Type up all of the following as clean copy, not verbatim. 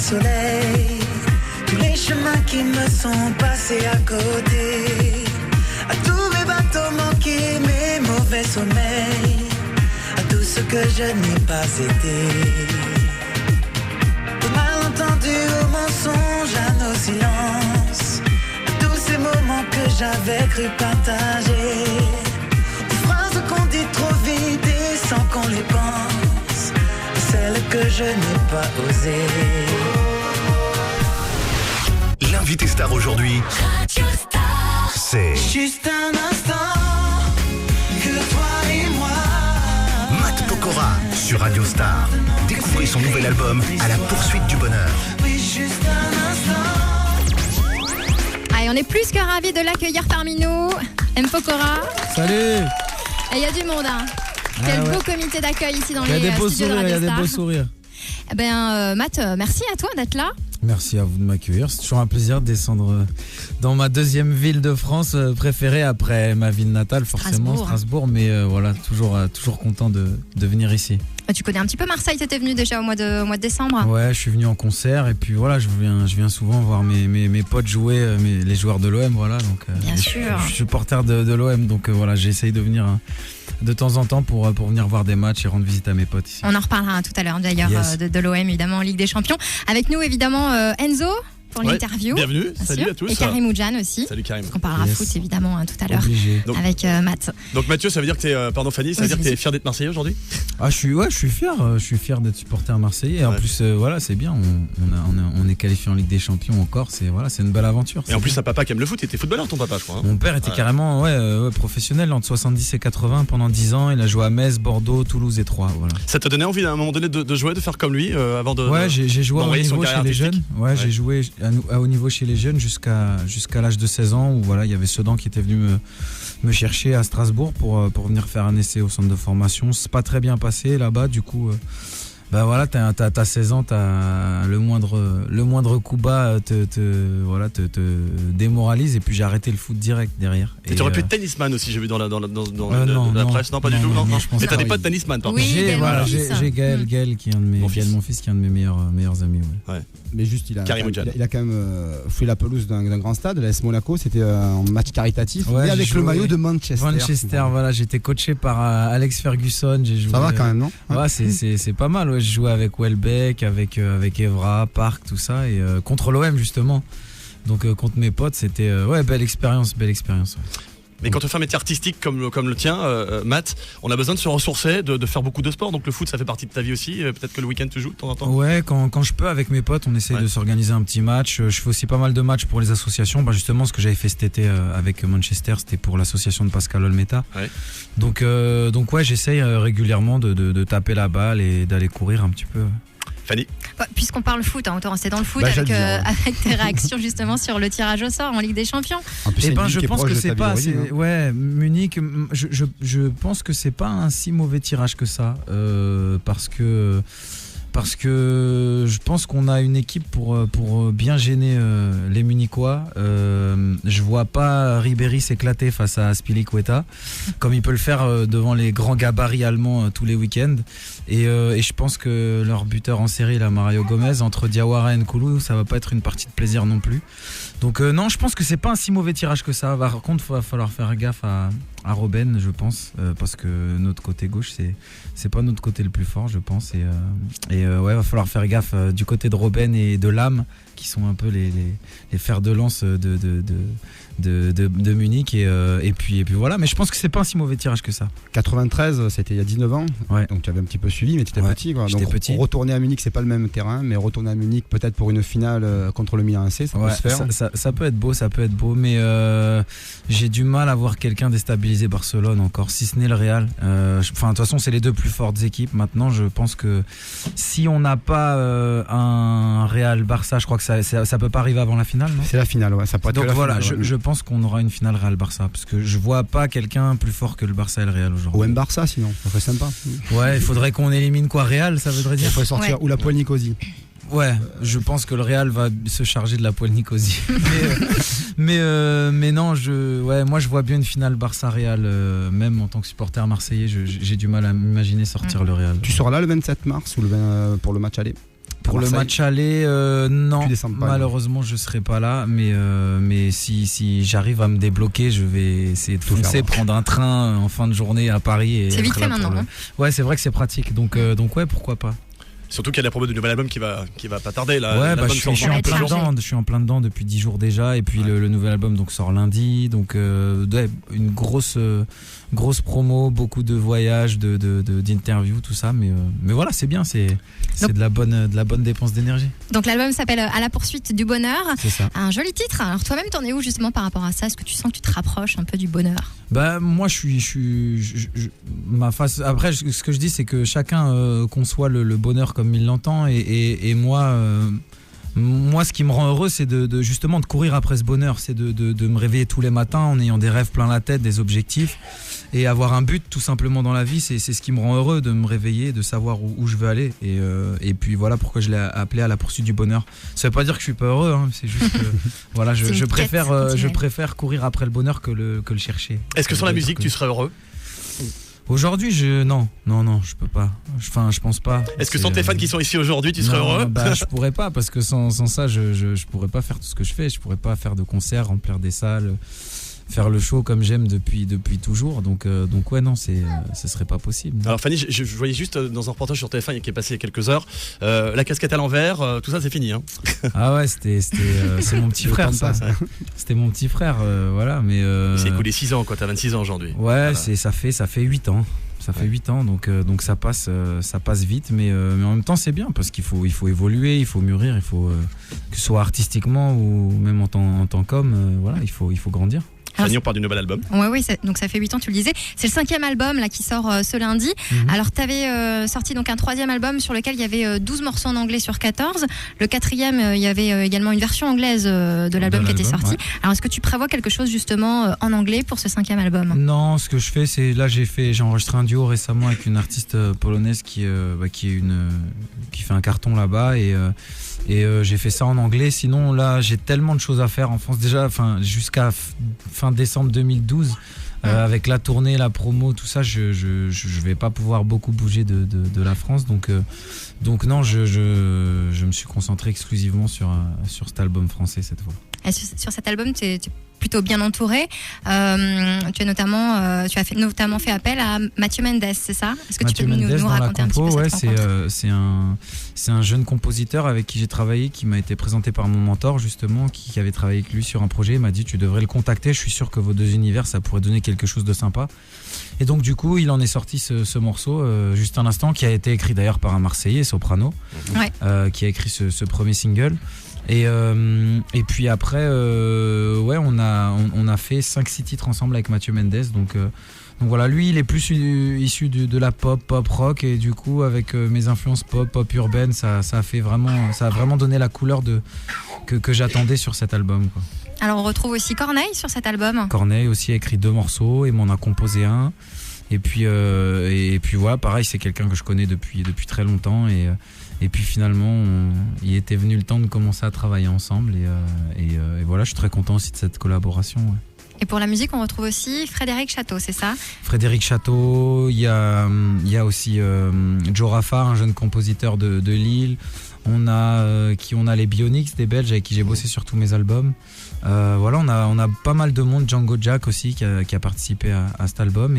soleil. Tous les chemins qui me sont passés à côté, à tous mes bateaux manqués, mes mauvais sommeils, à tout ce que je n'ai pas été. Des malentendus, aux mensonges, à nos silences, à tous ces moments que j'avais cru partager, aux phrases qu'on dit trop vite et sans qu'on les pense, celles que je n'ai pas osées. L'invité star aujourd'hui, c'est juste un instant que toi et moi. Matt Pokora sur Radio Star. Découvrez son nouvel album À la poursuite du bonheur. Oui, juste un instant. Allez, on est plus que ravis de l'accueillir parmi nous. M. Pokora. Salut. Et il y a du monde, hein. Quel beau comité d'accueil ici dans les studios de Radio Star. Il y a des beaux sourires. Eh ben, Matt, merci à toi d'être là. Merci à vous de m'accueillir. C'est toujours un plaisir de descendre dans ma deuxième ville de France préférée après ma ville natale, forcément, Strasbourg. Mais voilà, toujours content de venir ici. Tu connais un petit peu Marseille, t'étais venu déjà au mois de décembre. Ouais, je suis venu en concert et puis voilà, je viens souvent voir mes potes jouer, les joueurs de l'OM, voilà. Donc, bien sûr. Je suis supporter de l'OM, donc voilà, j'essaye de venir de temps en temps pour venir voir des matchs et rendre visite à mes potes ici. On en reparlera tout à l'heure d'ailleurs, yes. de l'OM évidemment en Ligue des Champions. Avec nous évidemment Enzo pour l'interview. Bienvenue, salut à tous. Et Karim Oudjan aussi. Salut Karim. Parce qu'on parlera foot évidemment tout à l'heure. Donc, avec Matt. Donc Mathieu, ça veut dire que t'es, pardon Fanny, ça veut dire que t'es fier d'être Marseillais aujourd'hui ? Ah, je suis fier d'être supporter marseillais. Et en plus, voilà, c'est bien. On est qualifié en Ligue des Champions encore. C'est une belle aventure. Et en plus, un papa qui aime le foot. Il était footballeur, ton papa, je crois. Hein. Mon père était carrément professionnel entre 70 et 80 pendant 10 ans. Il a joué à Metz, Bordeaux, Toulouse et Troyes. Voilà. Ça t'a donné envie à un moment donné de jouer, de faire comme lui avant de. Ouais, j'ai joué à haut niveau chez les jeunes. Ouais, j'ai joué à haut niveau chez les jeunes jusqu'à l'âge de 16 ans où voilà, il y avait Sedan qui était venu me chercher à Strasbourg pour venir faire un essai au centre de formation. C'est pas très bien passé là-bas, du coup voilà, t'as 16 ans, t'as le moindre coup bas te démoralise, et puis j'ai arrêté le foot direct derrière. Et tu aurais pu être tennisman aussi, j'ai vu dans la presse. Non, pas du tout. Non. Mais t'as des potes tennisman par contre. J'ai Gaël qui est mon fils, qui est un de mes meilleurs amis. Ouais. Mais juste, il a quand même fait la pelouse d'un grand stade, l'AS Monaco. C'était un match caritatif, mais avec le maillot de Manchester. Voilà, j'étais coaché par Alex Ferguson. Ça va quand même, non ? Ouais, c'est pas mal. Ouais. Je jouais avec Welbeck, avec Evra, Park, tout ça, et contre l'OM justement. Donc contre mes potes, c'était belle expérience. Ouais. Mais quand on fait un métier artistique comme le tien, Matt, on a besoin de se ressourcer, de faire beaucoup de sport. Donc le foot, ça fait partie de ta vie aussi. Peut-être que le week-end, tu joues de temps en temps. Ouais, quand je peux avec mes potes, on essaye de s'organiser un petit match. Je fais aussi pas mal de matchs pour les associations. Justement, ce que j'avais fait cet été avec Manchester, c'était pour l'association de Pascal Olmeta. Ouais. Donc j'essaye régulièrement de taper la balle et d'aller courir un petit peu. Fanny. Puisqu'on parle foot, autant rester dans le foot avec tes réactions justement sur le tirage au sort en Ligue des Champions. Je pense que c'est pas Munich, je pense que c'est pas un si mauvais tirage que ça, parce que je pense qu'on a une équipe pour bien gêner les Munichois. Je vois pas Ribéry s'éclater face à Spilicueta comme il peut le faire devant les grands gabarits allemands tous les week-ends. Et je pense que leur buteur en série, là, Mario Gomez, entre Diawara et Nkoulou, ça va pas être une partie de plaisir non plus. Donc non, je pense que c'est pas un si mauvais tirage que ça. Par contre, il va falloir faire gaffe à Robben, je pense, parce que notre côté gauche, c'est pas notre côté le plus fort, je pense. Et va falloir faire gaffe du côté de Robben et de Lam, qui sont un peu les fers de lance de Munich, et puis voilà. Mais je pense que c'est pas un si mauvais tirage que ça. 93, c'était il y a 19 ans. Ouais. Donc tu avais un petit peu suivi, mais tu étais petit, quoi. Donc petit. Retourner à Munich, c'est pas le même terrain, mais retourner à Munich peut-être pour une finale contre le Milan AC, ça peut se faire. Ça peut être beau, mais j'ai du mal à voir quelqu'un déstabiliser Barcelone encore, si ce n'est le Real. De toute façon, c'est les deux plus fortes équipes. Maintenant, je pense que si on n'a pas un Real Barça, je crois que ça peut pas arriver avant la finale, non ? C'est la finale, ouais. Ça peut être. Donc voilà, finale, je pense qu'on aura une finale Real Barça, parce que je vois pas quelqu'un plus fort que le Barça et le Real aujourd'hui. Ou M Barça, sinon, ça serait sympa. Ouais, il faudrait qu'on élimine Real, ça voudrait dire. Il faudrait sortir ou la poêle Nicosie. Ouais, je pense que le Real va se charger de la poêle Nicosie. mais non, moi je vois bien une finale Barça-Real, même en tant que supporter marseillais, j'ai du mal à m'imaginer sortir le Real. Tu seras là le 27 mars ou pour le match aller ? Pour le match aller, non, malheureusement je serai pas là, mais si j'arrive à me débloquer, je vais essayer de foncer, prendre un train en fin de journée à Paris. Et c'est vite fait maintenant. Ouais, c'est vrai que c'est pratique, donc ouais, pourquoi pas. Surtout qu'il y a la promo du nouvel album qui va pas tarder là. Ouais, je suis en plein dedans depuis 10 jours déjà, et puis le nouvel album donc sort lundi, donc une grosse promo, beaucoup de voyages, d'interviews, tout ça, mais voilà, c'est bien, c'est de la bonne dépense d'énergie. Donc l'album s'appelle À la poursuite du bonheur. C'est ça. Un joli titre. Alors toi-même, t'en es où justement par rapport à ça? Est-ce que tu sens que tu te rapproches un peu du bonheur? Moi, ma face. Après, ce que je dis, c'est que chacun conçoit le bonheur comme il l'entend, et moi, ce qui me rend heureux, c'est justement de courir après ce bonheur, c'est de me réveiller tous les matins en ayant des rêves plein la tête, des objectifs, et avoir un but tout simplement dans la vie. C'est ce qui me rend heureux, de me réveiller, de savoir où je veux aller, et puis voilà pourquoi je l'ai appelé À la poursuite du bonheur. Ça veut pas dire que je suis pas heureux, hein, c'est juste que voilà, je préfère courir après le bonheur que le chercher. Est-ce que sans la musique tu serais heureux? Aujourd'hui, non, je peux pas. Enfin, je pense pas. Est-ce que sans tes fans qui sont ici aujourd'hui, tu serais heureux? Je pourrais pas, parce que sans ça, je pourrais pas faire tout ce que je fais. Je pourrais pas faire de concerts, remplir des salles, faire le show comme j'aime depuis toujours. Donc ouais, non, ce serait pas possible. Alors Fanny, je voyais juste dans un reportage sur TF1 qui est passé il y a quelques heures, la casquette à l'envers, tout ça c'est fini. Hein. Ah ouais, c'est mon petit frère ça. C'était mon petit frère, voilà. Mais il s'est écoulé 6 ans, quoi. T'as 26 ans aujourd'hui. Ouais, voilà. Ça fait 8 ans. Ça fait 8 ans, donc ça passe vite, mais en même temps c'est bien, parce qu'il faut évoluer, il faut mûrir, il faut que ce soit artistiquement ou même en tant qu'homme, voilà, il faut grandir. Fanny, on parle du nouvel album. Oui, donc ça fait 8 ans, tu le disais. C'est le 5e album là, qui sort ce lundi. Alors, tu avais sorti donc un 3e album sur lequel il y avait 12 morceaux en anglais sur 14. Le 4e, il y avait également une version anglaise de l'album qui était sortie. Ouais. Alors, est-ce que tu prévois quelque chose justement en anglais pour ce 5e album? Non, ce que je fais, c'est là j'ai enregistré un duo récemment avec une artiste polonaise qui fait un carton là-bas, et j'ai fait ça en anglais. Sinon là j'ai tellement de choses à faire en France déjà, jusqu'à fin décembre 2012, avec la tournée, la promo, tout ça, je vais pas pouvoir beaucoup bouger de la France, donc non, je me suis concentré exclusivement sur cet album français cette fois. Et sur cet album, tu es plutôt bien entouré. Tu as notamment fait appel à Mathieu Mendes, c'est ça? Est-ce que tu peux nous raconter un petit peu cette rencontre? C'est un jeune compositeur avec qui j'ai travaillé, qui m'a été présenté par mon mentor justement, qui avait travaillé avec lui sur un projet. Il m'a dit: tu devrais le contacter, je suis sûr que vos deux univers, ça pourrait donner quelque chose de sympa. Et donc du coup, il en est sorti ce morceau, Juste un instant, qui a été écrit d'ailleurs par un Marseillais, Soprano, qui a écrit ce premier single. Et puis après, on a fait 5-6 titres ensemble avec Mathieu Mendes. Donc voilà, lui il est plus issu de la pop rock, et du coup avec mes influences pop urbaine, ça a vraiment donné la couleur que j'attendais sur cet album, quoi. Alors on retrouve aussi Corneille sur cet album. Corneille aussi a écrit 2 morceaux et m'en a composé un. Et puis voilà, pareil, c'est quelqu'un que je connais depuis très longtemps, et puis finalement il était venu le temps de commencer à travailler ensemble, et voilà, je suis très content aussi de cette collaboration. Ouais. Et pour la musique, on retrouve aussi Frédéric Château, c'est ça? Frédéric Château, il y a aussi Joe Raffard, un jeune compositeur de Lille. On a les Bionics, des Belges avec qui j'ai bossé sur tous mes albums. Voilà, on a pas mal de monde. Django Jack aussi qui a participé à cet album,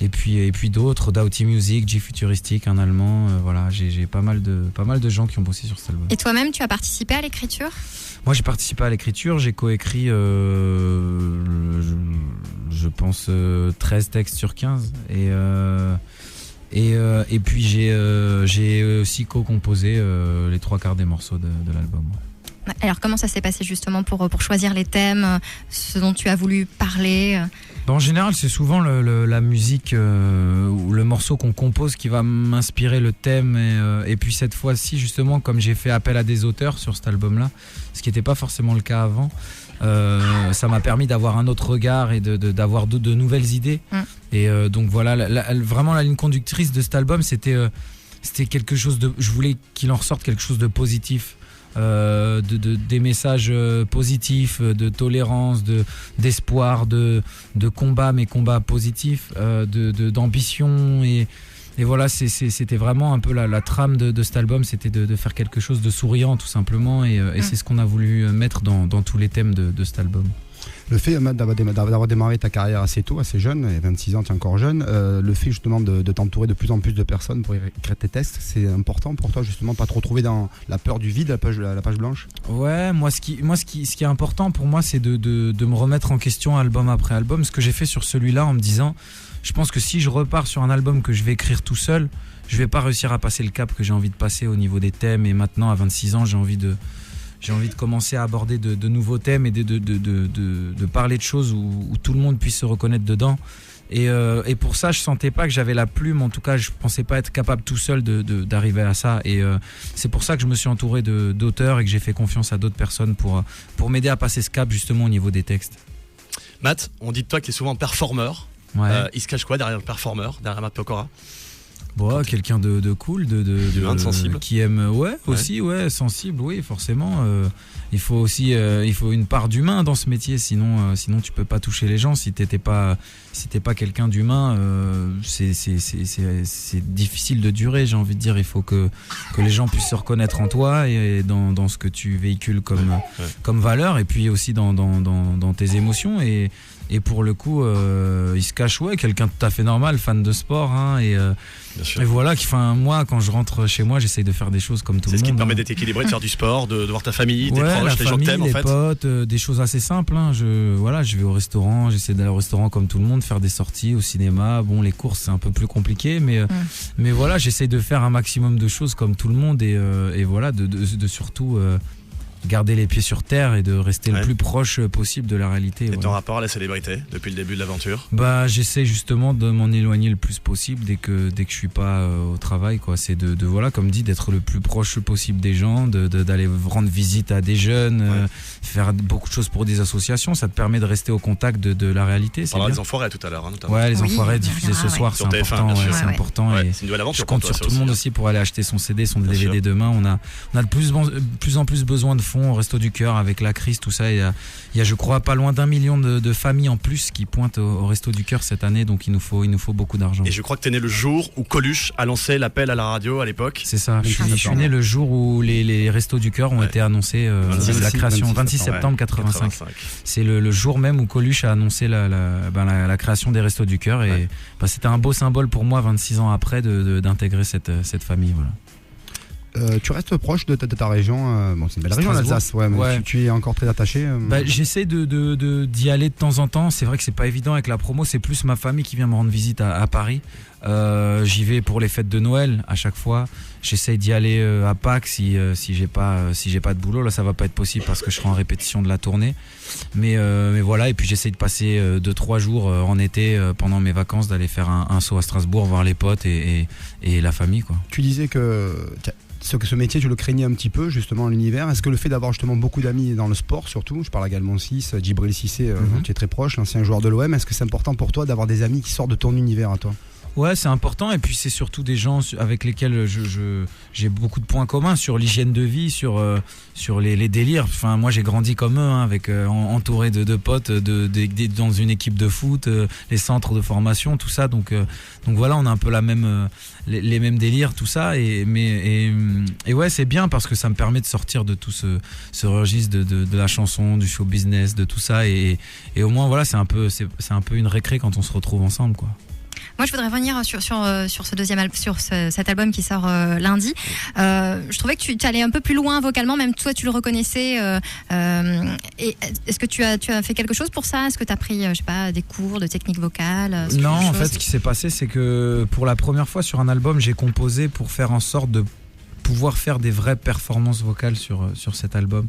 et puis d'autres, Doughty Music, G-Futuristic, un Allemand. Voilà, j'ai pas mal de gens qui ont bossé sur cet album. Et toi-même, tu as participé à l'écriture? Moi, j'ai participé à l'écriture. J'ai coécrit, je pense, 13 textes sur 15. Et puis j'ai aussi co-composé les 3/4 des morceaux de l'album. Alors comment ça s'est passé justement pour choisir les thèmes, ce dont tu as voulu parler? En général, c'est souvent la musique ou le morceau qu'on compose qui va m'inspirer le thème, et puis cette fois-ci justement, comme j'ai fait appel à des auteurs sur cet album-là, ce qui n'était pas forcément le cas avant, ça m'a permis d'avoir un autre regard et d'avoir de nouvelles idées. Et donc voilà, vraiment la ligne conductrice de cet album, c'était quelque chose je voulais qu'il en ressorte quelque chose de positif. Des messages positifs, de tolérance, d'espoir, de combat, mais combat positif, d'ambition, et voilà, c'était vraiment un peu la trame de cet album, c'était de faire quelque chose de souriant tout simplement, et c'est ce qu'on a voulu mettre dans tous les thèmes de cet album. Le fait d'avoir démarré ta carrière assez tôt, assez jeune, et 26 ans, tu es encore jeune, le fait justement de t'entourer de plus en plus de personnes pour écrire tes textes, c'est important pour toi justement, pas te retrouver dans la peur du vide, la page blanche? Ouais, moi ce qui est important pour moi, c'est de me remettre en question album après album. Ce que j'ai fait sur celui-là en me disant, je pense que si je repars sur un album que je vais écrire tout seul, je vais pas réussir à passer le cap que j'ai envie de passer au niveau des thèmes, et maintenant à 26 ans j'ai envie de commencer à aborder de nouveaux thèmes et de parler de choses où tout le monde puisse se reconnaître dedans. Et pour ça, je sentais pas que j'avais la plume. En tout cas, je pensais pas être capable tout seul d'arriver à ça. Et c'est pour ça que je me suis entouré d'auteurs et que j'ai fait confiance à d'autres personnes pour m'aider à passer ce cap justement au niveau des textes. Matt, on dit de toi que tu es souvent performeur. Ouais. Il se cache quoi derrière le performeur, derrière Matt Pokora? Bon, quelqu'un de cool, de sensible, qui aime, aussi, sensible, oui, forcément. Il faut aussi, une part d'humain dans ce métier, sinon tu peux pas toucher les gens. Si t'es pas quelqu'un d'humain, c'est difficile de durer. J'ai envie de dire, il faut que les gens puissent se reconnaître en toi et dans ce que tu véhicules comme valeur, et puis aussi dans tes émotions. Et pour le coup, il se cache, quelqu'un de tout à fait normal, fan de sport, hein, et voilà, moi, quand je rentre chez moi, j'essaye de faire des choses comme tout le monde. C'est ce qui te permet d'être équilibré, de faire du sport, de voir ta famille, tes proches, les gens que t'aimes, en fait. Les potes, des choses assez simples, hein. Je vais au restaurant, j'essaie d'aller au restaurant comme tout le monde, faire des sorties au cinéma. Bon, les courses, c'est un peu plus compliqué, mais voilà, j'essaye de faire un maximum de choses comme tout le monde, et voilà, de surtout garder les pieds sur terre et de rester le plus proche possible de la réalité. Et ton rapport à la célébrité depuis le début de l'aventure? J'essaie justement de m'en éloigner le plus possible dès que je suis pas au travail, quoi. C'est de voilà, comme dit, d'être le plus proche possible des gens, d'aller rendre visite à des jeunes, faire beaucoup de choses pour des associations. Ça te permet de rester au contact de la réalité. On parlera des Enfoirés tout à l'heure, notamment. Ouais, les Enfoirés diffusés ce soir, c'est important. C'est important. Et c'est une nouvelle aventure. Je compte sur tout le monde aussi pour aller acheter son CD, son DVD demain. On a de plus en plus besoin de au Resto du Cœur avec la crise, tout ça. Il y a je crois pas loin d'1 million de familles en plus qui pointent au Resto du Cœur cette année, donc il nous faut beaucoup d'argent. Et je crois que tu es né le jour où Coluche a lancé l'appel à la radio à l'époque. C'est ça, je suis né le jour où les Restos du Cœur ont été annoncés, la création 26 septembre 85. C'est le jour même où Coluche a annoncé la création des Restos du Cœur, et c'était un beau symbole pour moi 26 ans après d'intégrer cette famille, voilà. Tu restes proche de ta région, c'est une belle région, l'Alsace, tu es encore très attaché. J'essaie d'y aller de temps en temps. C'est vrai que c'est pas évident avec la promo, c'est plus ma famille qui vient me rendre visite à Paris. J'y vais pour les fêtes de Noël à chaque fois. J'essaie d'y aller à Pâques si j'ai pas de boulot. Là, ça va pas être possible parce que je serai en répétition de la tournée. Mais voilà, et puis j'essaie de passer 2-3 jours en été pendant mes vacances, d'aller faire un saut à Strasbourg, voir les potes et la famille, quoi. Tu disais que ce métier, tu le craignais un petit peu, justement, l'univers. Est-ce que le fait d'avoir justement beaucoup d'amis dans le sport, surtout, je parle également 6, Djibril Cissé, tu es très proche, l'ancien joueur de l'OM, est-ce que c'est important pour toi d'avoir des amis qui sortent de ton univers à toi? Ouais, c'est important, et puis c'est surtout des gens avec lesquels j'ai beaucoup de points communs sur l'hygiène de vie, sur les délires. Enfin, moi j'ai grandi comme eux, avec entouré de potes, dans une équipe de foot, les centres de formation, tout ça. Donc voilà, on a un peu les mêmes délires, tout ça. Et ouais, c'est bien parce que ça me permet de sortir de tout ce registre de la chanson, du show business, de tout ça. Et au moins voilà, c'est un peu une récré quand on se retrouve ensemble, quoi. Moi, je voudrais revenir sur cet album qui sort lundi. Je trouvais que tu allais un peu plus loin vocalement, même toi, tu le reconnaissais. Et est-ce que tu as fait quelque chose pour ça? Est-ce que tu as pris, des cours de technique vocale? Non, en fait, ce qui s'est passé, c'est que pour la première fois sur un album, j'ai composé pour faire en sorte de pouvoir faire des vraies performances vocales sur cet album.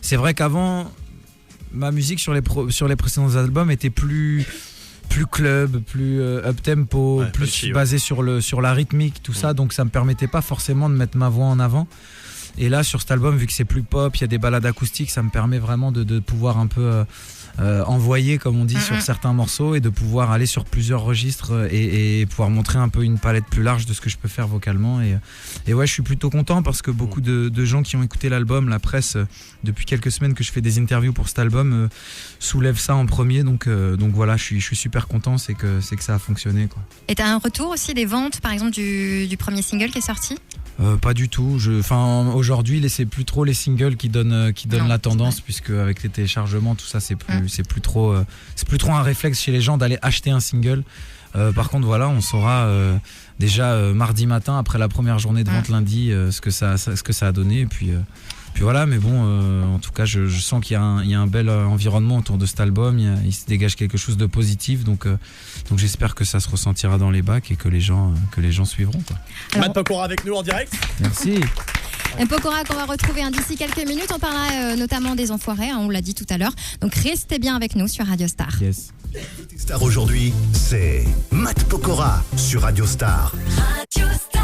C'est vrai qu'avant, ma musique sur les précédents albums était plus club, plus up-tempo, plus basé sur la rythmique, tout ça, donc ça me permettait pas forcément de mettre ma voix en avant. Et là sur cet album, vu que c'est plus pop, il y a des balades acoustiques, ça me permet vraiment de pouvoir un peu envoyer, comme on dit, sur certains morceaux et de pouvoir aller sur plusieurs registres et pouvoir montrer un peu une palette plus large de ce que je peux faire vocalement. Et ouais, je suis plutôt content parce que beaucoup de gens qui ont écouté l'album, la presse, depuis quelques semaines que je fais des interviews pour cet album, soulève ça en premier. Donc voilà, je suis super content, c'est que ça a fonctionné, quoi. Et t'as un retour aussi des ventes, par exemple, du premier single qui est sorti ? Pas du tout. Aujourd'hui, c'est plus trop les singles qui donnent la tendance, puisque avec les téléchargements, tout ça, c'est plus trop un réflexe chez les gens d'aller acheter un single. Par contre, voilà, on saura déjà mardi matin, après la première journée de vente lundi, ce que ça a donné. Et puis voilà, mais bon, en tout cas, je sens qu'il y a un bel environnement autour de cet album. Il se dégage quelque chose de positif, donc j'espère que ça se ressentira dans les bacs et que les gens suivront, quoi. Matt Pokora avec nous en direct. Merci. Pokora qu'on va retrouver d'ici quelques minutes. On parlera notamment des Enfoirés, on l'a dit tout à l'heure. Donc restez bien avec nous sur Radio Star. Yes. Star aujourd'hui, c'est Matt Pokora sur Radio Star. Radio Star.